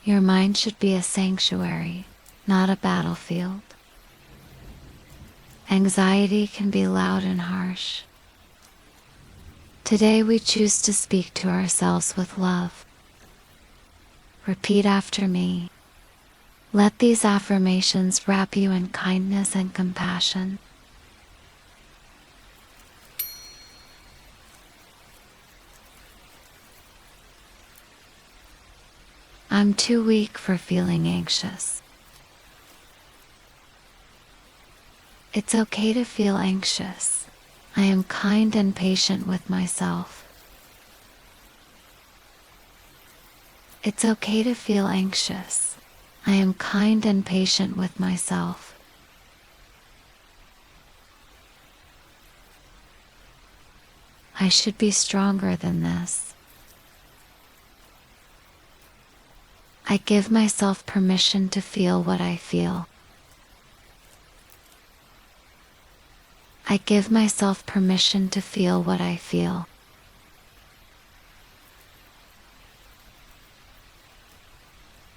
Your mind should be a sanctuary, not a battlefield. Anxiety can be loud and harsh. Today we choose to speak to ourselves with love. Repeat after me. Let these affirmations wrap you in kindness and compassion. I'm too weak for feeling anxious. It's okay to feel anxious. I am kind and patient with myself. It's okay to feel anxious. I am kind and patient with myself. I should be stronger than this. I give myself permission to feel what I feel. I give myself permission to feel what I feel.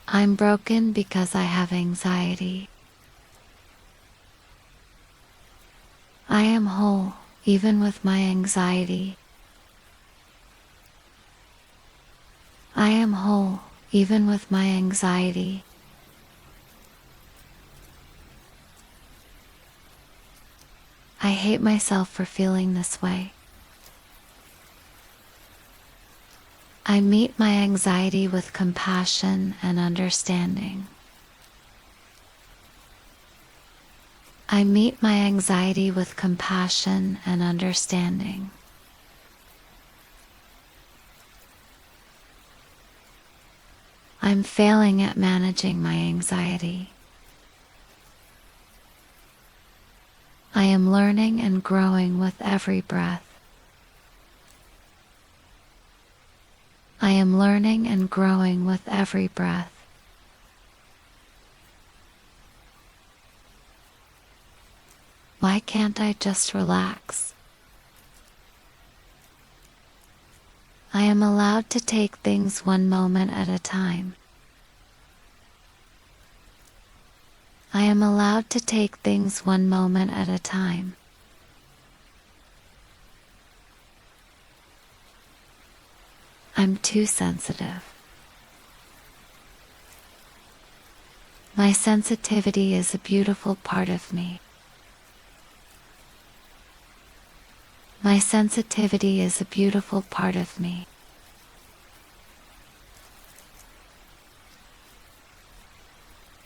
I'm broken because I have anxiety. I am whole, even with my anxiety. I am whole, even with my anxiety. I hate myself for feeling this way. I meet my anxiety with compassion and understanding. I meet my anxiety with compassion and understanding. I'm failing at managing my anxiety. I am learning and growing with every breath. I am learning and growing with every breath. Why can't I just relax? I am allowed to take things one moment at a time. I am allowed to take things one moment at a time. I'm too sensitive. My sensitivity is a beautiful part of me. My sensitivity is a beautiful part of me.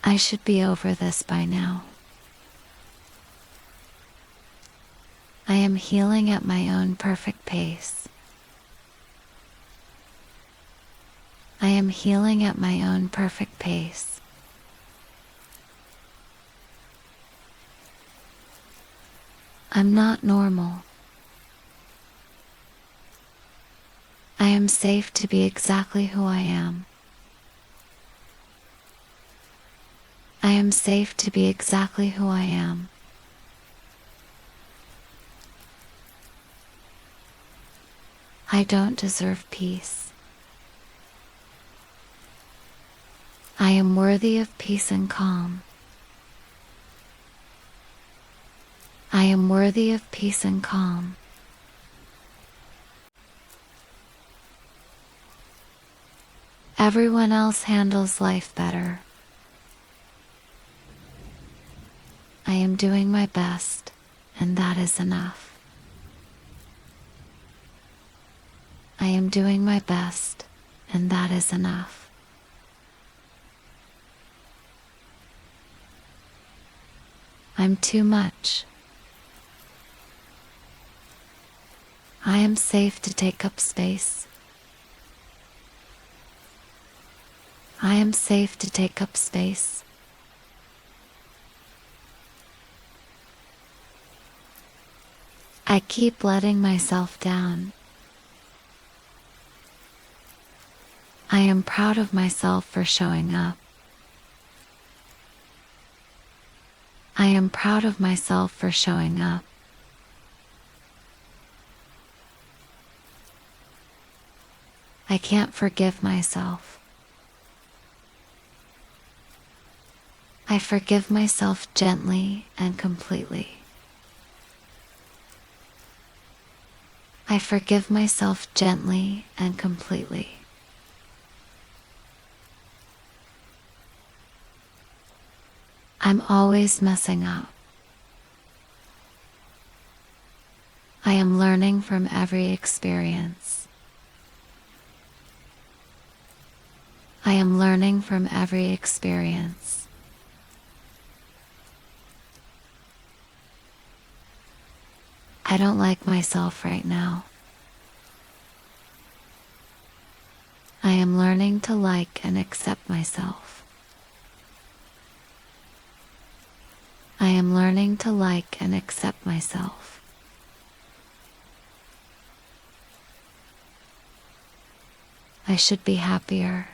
I should be over this by now. I am healing at my own perfect pace. I am healing at my own perfect pace. I'm not normal. I am safe to be exactly who I am. I am safe to be exactly who I am. I don't deserve peace. I am worthy of peace and calm. I am worthy of peace and calm. Everyone else handles life better. I am doing my best, and that is enough. I am doing my best, and that is enough. I'm too much. I am safe to take up space. I am safe to take up space. I keep letting myself down. I am proud of myself for showing up. I am proud of myself for showing up. I can't forgive myself. I forgive myself gently and completely. I forgive myself gently and completely. I'm always messing up. I am learning from every experience. I am learning from every experience. I don't like myself right now. I am learning to like and accept myself. I am learning to like and accept myself. I should be happier.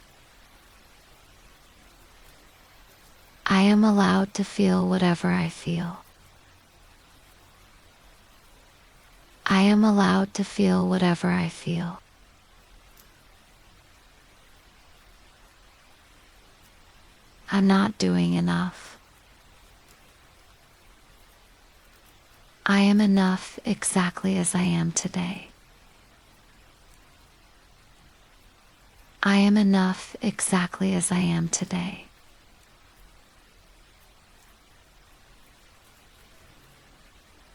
I am allowed to feel whatever I feel. I am allowed to feel whatever I feel. I'm not doing enough. I am enough exactly as I am today. I am enough exactly as I am today.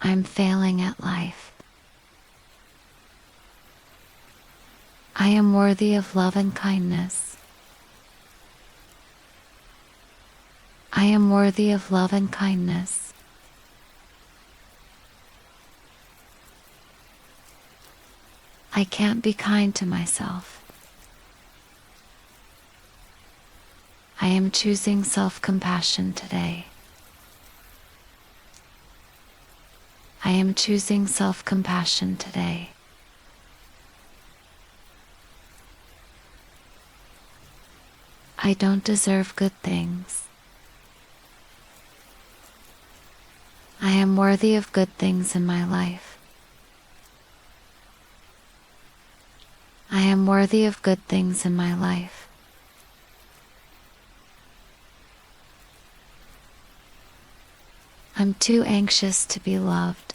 I'm failing at life. I am worthy of love and kindness. I am worthy of love and kindness. I can't be kind to myself. I am choosing self-compassion today. I am choosing self-compassion today. I don't deserve good things. I am worthy of good things in my life. I am worthy of good things in my life. I'm too anxious to be loved.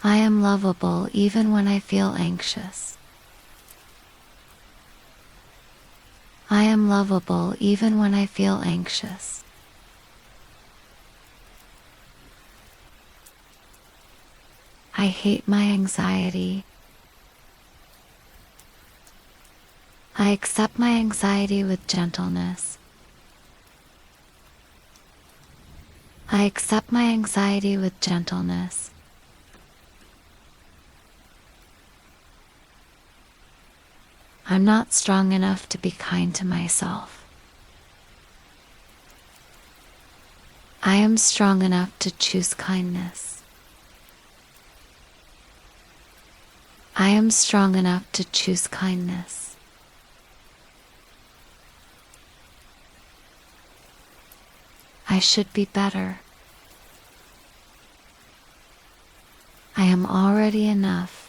I am lovable even when I feel anxious. I am lovable even when I feel anxious. I hate my anxiety. I accept my anxiety with gentleness. I accept my anxiety with gentleness. I'm not strong enough to be kind to myself. I am strong enough to choose kindness. I am strong enough to choose kindness. I should be better. I am already enough.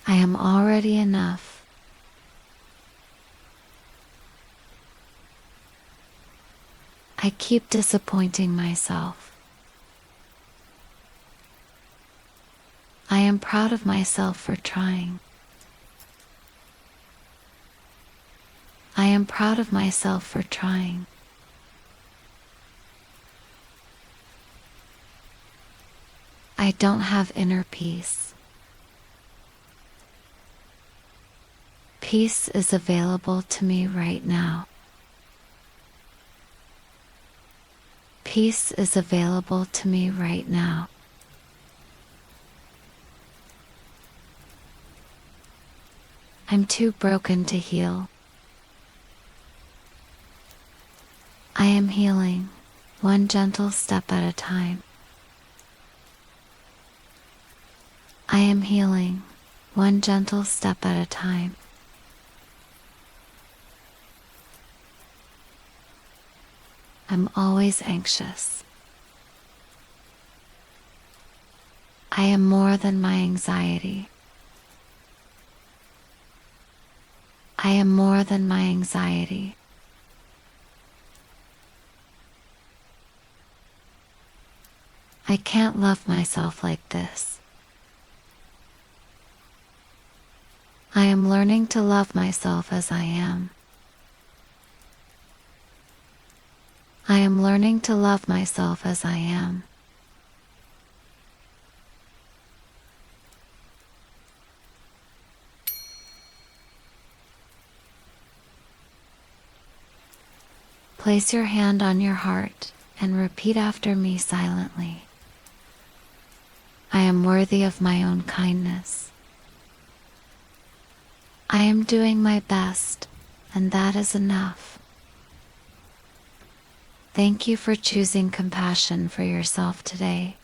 I am already enough. I keep disappointing myself. I am proud of myself for trying. I am proud of myself for trying. I don't have inner peace. Peace is available to me right now. Peace is available to me right now. I'm too broken to heal. I am healing, one gentle step at a time. I am healing, one gentle step at a time. I'm always anxious. I am more than my anxiety. I am more than my anxiety. I can't love myself like this. I am learning to love myself as I am. I am learning to love myself as I am. Place your hand on your heart and repeat after me silently. I am worthy of my own kindness. I am doing my best, and that is enough. Thank you for choosing compassion for yourself today.